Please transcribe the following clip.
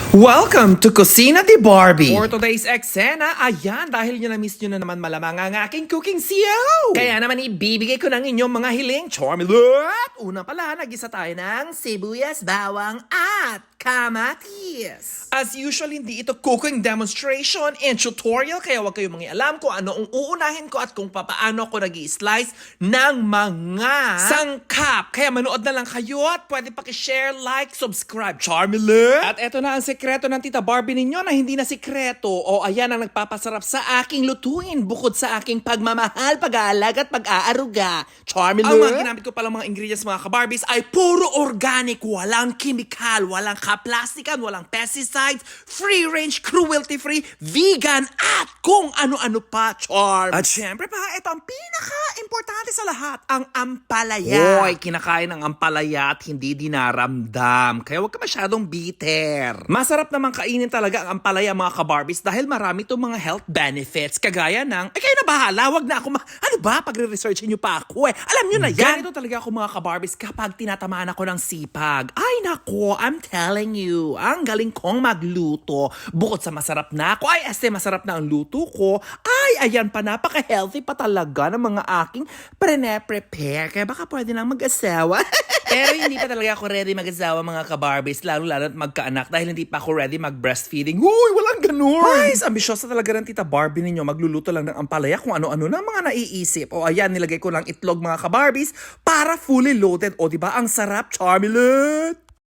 Welcome to Kusina ni Barbie! For today's eksena, ayan, dahil nyo na-miss nyo na naman malamang ang aking cooking siyaw. Kaya naman ibibigay ko ng inyong mga hiling, Charmilot! Una pala, nag-isa tayo ng sibuyas, bawang at kamatis. As usual, hindi ito cooking demonstration and tutorial, kaya huwag kayong mangialam kung ano ang uunahin ko at kung paano ako nag-i-slice ng mga sangkap. Kaya manood na lang kayo at pwede pakishare, like, subscribe. Charmilot! At eto na ang sekreto ng Tita Barbie ninyo na hindi na sekreto. O ayan ang nagpapasarap sa aking lutuin bukod sa aking pagmamahal, pag-aalag at pag-aaruga. Charmilot! Ang mga ginamit ko palang mga ingredients mga ka-Barbies ay puro organic, walang chemical, walang kaplastikan, walang pesticides, free-range, cruelty-free, vegan, at kung ano-ano pa, Charms. At syempre pa, ito ang pinaka-importante sa lahat, ang ampalaya. Hoy, kinakain ng ampalaya at hindi dinaramdam. Kaya huwag ka masyadong bitter. Masarap naman kainin talaga ang ampalaya mga ka-Barbies dahil marami itong mga health benefits. Kagaya ng, kayo na bahala, wag na ako ano ba, pagre-researchin nyo pa ako Alam nyo na yan. Ganito talaga ako mga ka-Barbies kapag tinatamaan ako ng sipag. Ay nako, I'm telling you, ang galing kong magluto. Bukod sa masarap na ako, masarap na ang luto ko, ayan pa, napaka-healthy pa talaga ng mga aking prepare. Kaya baka pwede lang mag-asawa. Pero hindi pa talaga ako ready mag-asawa mga ka-Barbies, lalo-lalo at magkaanak dahil hindi pa ako ready mag-breastfeeding. Huy, walang ganun! Guys, ambisyosa talaga ng Tita Barbie ninyo. Magluluto lang ng ampalaya kung ano-ano na mga naiisip. O ayan, nilagay ko lang itlog mga ka-Barbies para fully loaded. O diba, ang sarap, Charmilot!